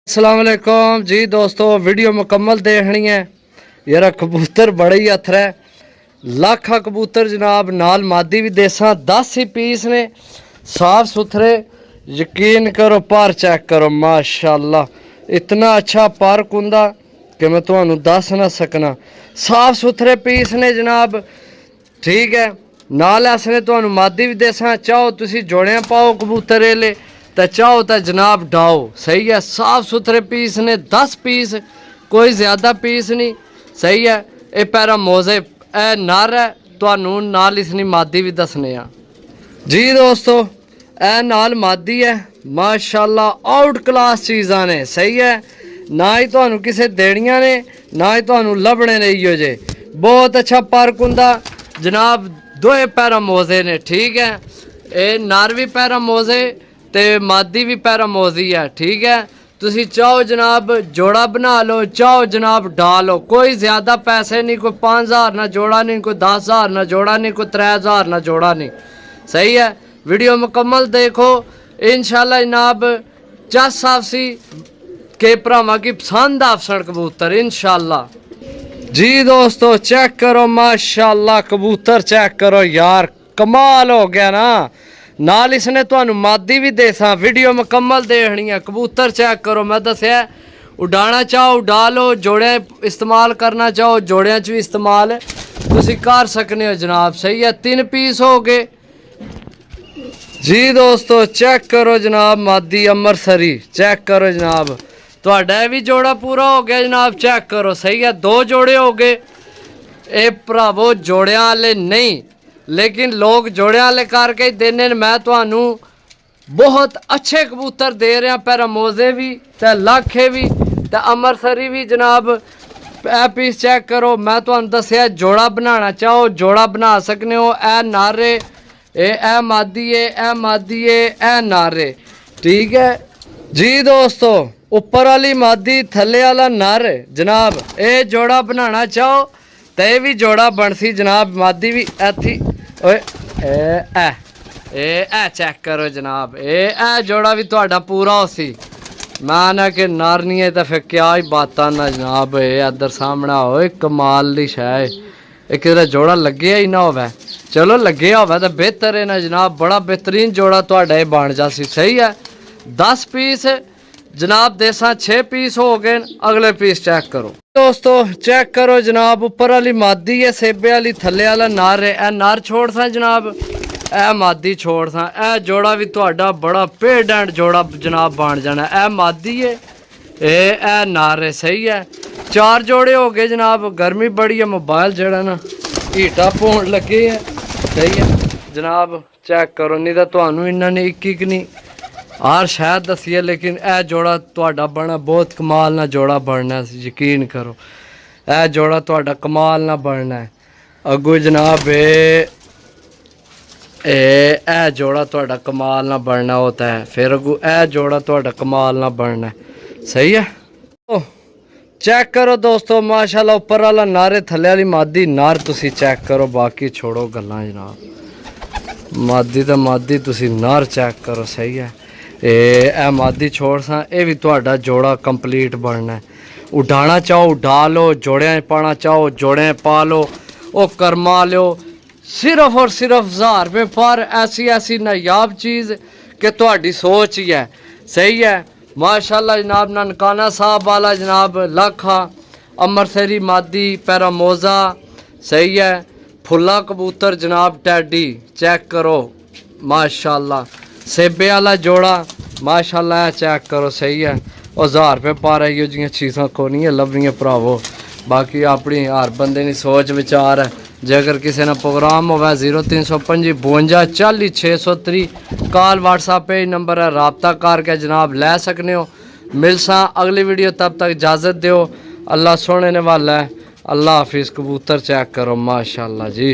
अस्सलाम वालेकुम जी दोस्तों, वीडियो मुकम्मल देखनी है। यार कबूतर बड़े ही अथर है, लाखा कबूतर जनाब, नाल मादी भी देसा 10 ही पीस ने, साफ सुथरे। यकीन करो, पर चेक करो, माशाल्लाह इतना अच्छा पार्क हुंदा कि मैं तुहानू दस ना सकना। साफ सुथरे पीस ने जनाब, ठीक है। नाल असने तुहानू मादी भी देसा, चाहो तुसी जोड़ियां पाओ कबूतर एले तो चाहो तो जनाब डाओ, सही है। साफ सुथरे पीस ने 10 पीस, कोई ज़्यादा पीस नहीं, सही है। ये पैरा मोजे ए नर है, तुहानू नाल इसनी मादी भी दसने आ जी दोस्तों। ए नाल मादी है, माशाल्लाह आउट क्लास चीज़ां ने, सही है। ना ही तुहानू किसे देनियां ने, ना ही तुहानू लभने ने। इहो जे बहुत अच्छा पार्क हुंदा जनाब। दोए पैरा मोजे ने, ठीक है। ये नर भी पैरा मोजे ते मादी भी पैरा मोजी है, ठीक है। तुसी चाहो जनाब जोड़ा बना लो, चाहो जनाब डालो, कोई ज़्यादा पैसे नहीं, कोई 5,000 ना जोड़ा नहीं, कोई 10,000 ना जोड़ा नहीं, कोई 3,000 ना जोड़ा नहीं, सही है। वीडियो मुकम्मल देखो, इंशाल्लाह जनाब चस आपसी के भरावां की पसंद आफसन कबूतर इंशाल्लाह जी दोस्तों। चेक करो माशाल्लाह, कबूतर चेक करो यार, कमाल हो गया ना। नाल इसने तुहानू मादी भी देसा, वीडियो मुकम्मल देखनी है। कबूतर चेक करो, मैं दसिया उड़ाना चाहो उड़ा लो, जोड़े इस्तेमाल करना चाहो जोड़ियां च भी इस्तेमाल तुसी कर सकने हो जनाब, सही है। 3 पीस हो गए जी दोस्तों। चेक करो जनाब, मादी अमृतसरी चेक करो जनाब, तुहाडा भी जोड़ा पूरा हो गया जनाब, चेक करो, सही है। 2 जोड़े हो गए। ये भरावो जोड़ियां वाले नहीं, लेकिन लोग जोड़ियां वाले करके ही देने। मैं तुहानू बहुत अच्छे कबूतर दे रहा, पैरा मोजे भी ते लाखे भी ते अमृतसरी भी जनाब। ए पीस चेक करो, मैं तुहानू दसिया जोड़ा बनाना चाहो जोड़ा बना सकने हो। ए नारे ए मादी ए मादी ए नारे, ठीक है जी दोस्तों। उपर वाली मादी थले वाला नर जनाब, ये जोड़ा बनाना चाहो तो ये भी जोड़ा बनसी जनाब। मादी भी ऐथी ओए ए चेक करो जनाब, ए जोड़ा भी तुहाडा पूरा हो सी। मैं ना कि नर नहीं है तो फिर क्या ही बातां ना जनाब। इधर सामने हो, कमाल दी शै है। कि जोड़ा लगे ही ना होवे, चलो लगे होवे तो बेहतर है ना जनाब। बड़ा बेहतरीन जोड़ा तुहाडा बन जासी, सही है। 10 पीस जनाब देसा, 6 पीस हो गए। अगले पीस चेक करो दोस्तों, चेक करो जनाब। ऊपर वाली मादी है, सेबे वाली थले वाला नर है। ए नर छोड़ सा जनाब, ए मादी छोड़ सा। ए जोड़ा भी तुहाडा बड़ा पेड एंड जोड़ा जनाब बन जाना। ए मादी है, ए नर है, सही है। 4 जोड़े हो गए जनाब। गर्मी बड़ी है, मोबाइल जड़ा ना हीटा पौन लगे है, सही है जनाब। चेक करो, नहीं तो तुहानू इन्होंने एक नहीं हर शायद दसी है, लेकिन ए जोड़ा तुहाडा बना बहुत कमाल ना जोड़ा बनना है, यकीन करो। ए जोड़ा तुहाडा कमाल ना बनना है। अगू जनाब ए जोड़ा तुहाडा कमाल ना बनना होता है। फिर अगू ए जोड़ा तुहाडा कमाल ना बनना है, सही है। ओ चेक करो दोस्तों, माशाल्लाह उपर वाला नारे थले वाली मादी नार तुसी चेक करो, बाकी छोड़ो गल्लां जनाब। मादी तो मादी तुसी नार चेक करो, सही है। ए मादी छोड़ सा, ये भी तुहाडा जोड़ा कंप्लीट बनना है। उड़ाना चाहो उड़ा लो, जोड़ियां पाना चाहो जोड़ियां पा लो, वो करमा लो। सिर्फ और सिर्फ 1000 रुपये पर ऐसी ऐसी नायाब चीज़ कि तुहाडी सोच ही है, सही है। माशाल्लाह जनाब। ननकाना साहब वाला जनाब लाखा अमृतसरी मादी पैरा मोजा, सही है। फुल्ला कबूतर जनाब टैडी चेक करो माशाल्लाह। सेबे वाला जोड़ा माशाल्लाह चेक करो, सही है। और 1000 रुपये पर आई जियां चीज़ां को नहीं है लभनियां भरावो। बाकी अपनी हर बंदे की सोच विचार है। जे अगर किसी ने प्रोग्राम होवे 0325 52 40 630 कॉल व्हाट्सएप पे नंबर है, रबता करके जनाब लै सकने हो। मिलसा अगली वीडियो, तब तक इजाज़त दो। अल्लाह सोने ने वाला है। अल्लाह हाफिज़। कबूतर चेक करो माशाल्लाह जी।